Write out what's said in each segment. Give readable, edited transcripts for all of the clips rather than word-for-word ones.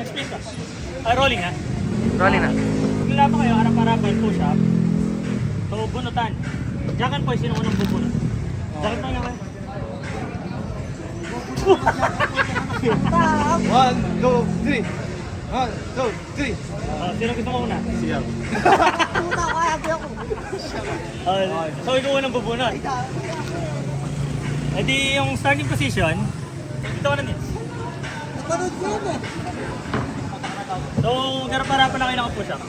explain ka. Rolling ha? Rolling na. Magla pa kayo, harap-harapan, push up. So, bunutan. Jack and Poy, sino unang bubunot? Jack and Poy nga kayo. 1, 2, 3. 1, 2, 3. Sino gusto mo una? Siyaw. Puta, kaya di ako. So, ikaw unang bubunot. E di yung starting position, ito ka na din. Napanood ko yun eh. So, harap-harapan na kayo naka-push up.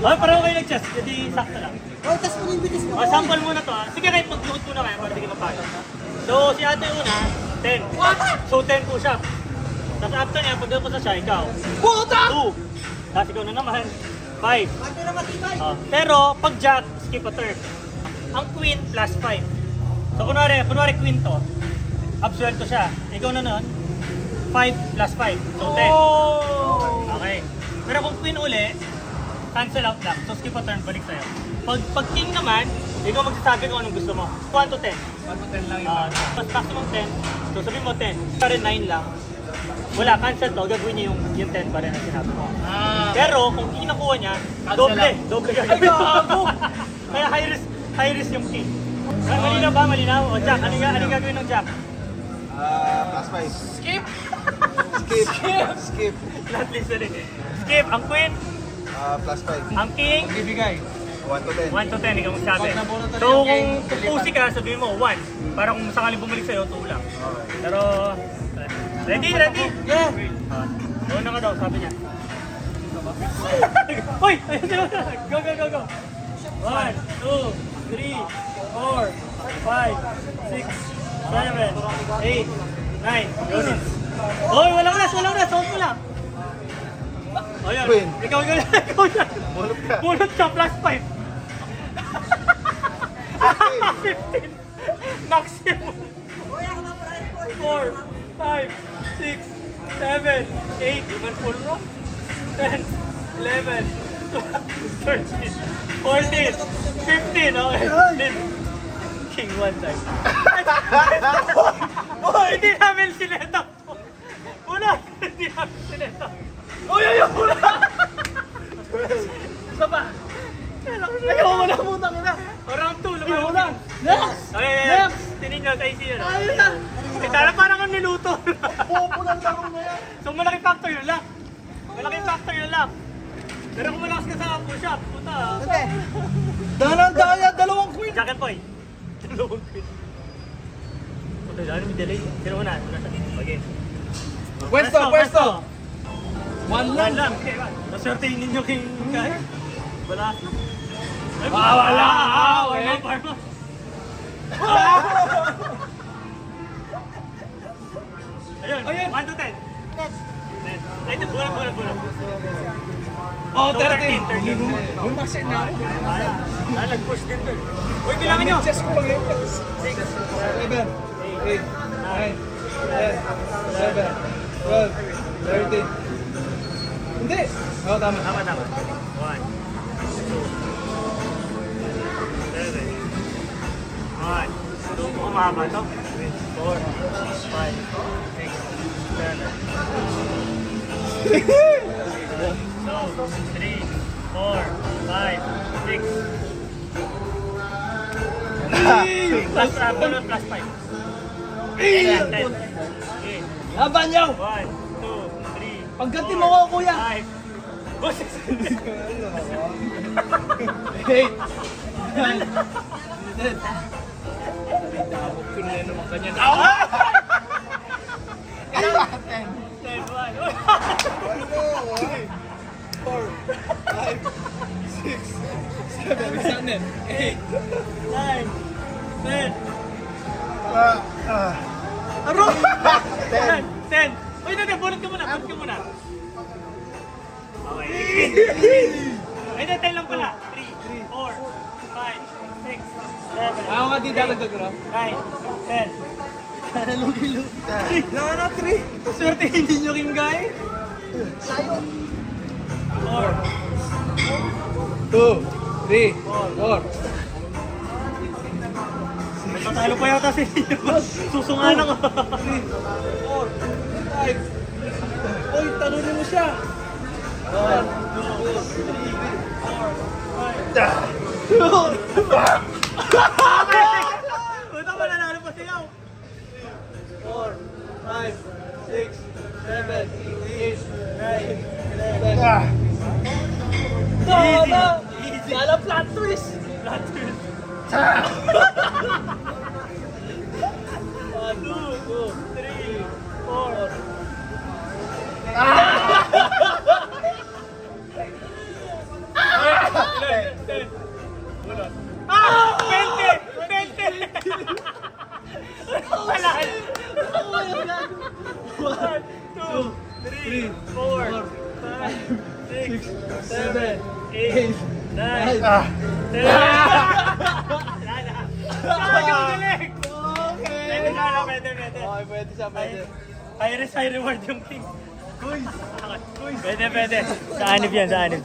Pareho kayo nag-chest, hindi sakto lang. Oh, tas pinibilis mo. Sample muna to ha. Sige kahit mag-load muna kayo para di kayo mapagod. So si ate una, 10. So 10 push up. Tapos after niya, pag doon sa siya, ikaw. Puta! 2. Tapos ikaw na naman, 5. Ate na matibay. Pero pag jack, skip a third. Ang queen plus 5. So kunwari queen to. Absuelto siya. Ikaw na nun, 5 plus 5. So 10. Okay. Pero kung queen uli, cancel out lang. So skip a turn, balik sa'yo. Pag king naman, ikaw magsasabi kung anong gusto mo. 1 to 10. 1 to 10 lang yung Mas maximum 10. So sabihin mo 10. Pa rin 9 lang. Wala, cancel to. Gagawin niya yung 10 pa rin ang sinabi mo. Pero kung king nakuha niya, doble. Doble gagawin mo. Kaya high risk yung king. Malinaw ba? Malinaw? O Jack, anong gagawin ng Jack? plus 5. Skip! Skip. Not listening. Skip. Ang queen. Plus 5. Ang king. Bibigay. 1 to 10. 1 to 10, ikaw magsabi. Pag nabunutan So yung kung king, pupusi ka, sabihin mo 1. Para kung sakaling bumalik sa'yo, 2 lang. Pero, ready? Yeah. Una ka daw, sabi niya. Uy! Go! 1, 2, 3, 4, 5, 6, 7, 8, 9. Go din. Uy, walang rest. Sound mo lang. O yan. Queen. Ikaw yan. Bulog ka. Bunot ka plus 5. 15. Maximum. 4, 5, 6, 7, 8. Even full row. 10, 11, 12, 13, 14, 15. Okay. King 1 time. Boy, hindi namin sineta. Una, hindi namin sineta. Uy! Isa pa. Ayaw mo na puta ka na. Round 2, lumayo na. Next! Okay. Tinin nyo, tayo siya. Ayun na! Tala parang ang niluto. Popo ng laro na yan. So malaking factor yun lang. Pero kung malakas ka sa push-up, puta. Hindi. Dahan-daya, dalawang queen. Jack and Poy. Dalawang queen. Puta, dahil may delay. Sino una? Okay. Pwesto. 1 lang. Okay, naswertein ninyo king Kai. Wala. Ay, wala. Parma. Ayun, 1 to 10. Next. Ay, bulan. Oh, 13. Bumasin na ako. Nag-push din to. Uy, kailangan nyo. Chess ko lang yun. 6, 7, 8, 9, 10, 11, 12, 13. Hindi. Oo, tama. Tama. 1, 2, 7, 1, 2, mahaba to. 4, 5, 6, 7, 2, 3, 4, 5, 6. Plus 5. 10. Laban niyo! 1, 2, 3. Pagganti mo ko, kuya! 5. Boss, 8, 9, 10. Dabog ko na yan naman kanya. 10, 1. 4, 5, 6, 7, 8. 9, 10. Aro! 10. Uy, hindi, bunot ka muna. Okay. Ay, 10 lang pala. 3, 4, 5, 6, 7, Ako nga di dadagdag ko. 9, 10. Wala na, 3. Swerte hindi nyo king guy. 4, 2, 3, 4. Tatalo pa yata si Susungan ako. 4, 5, siya. 1, 2, 3, 4, 5, 6, 7, 8, 9, 10. Puta mo, nanalo pa siya. 4, 5, 6, 7, 8, 9, 10. Easy. Lala plot twist. Plot twist. 1, 2, 3, 4. Ah! 20! 20! Wala. 1, 2, 3, 4, 5, 6, 7, 8, 9, 10. Galing! Pwede sana, pwede. Okay, pwede siya, pwede. High risk, high reward yung king. Pwede. Sa anib yan, sa anib.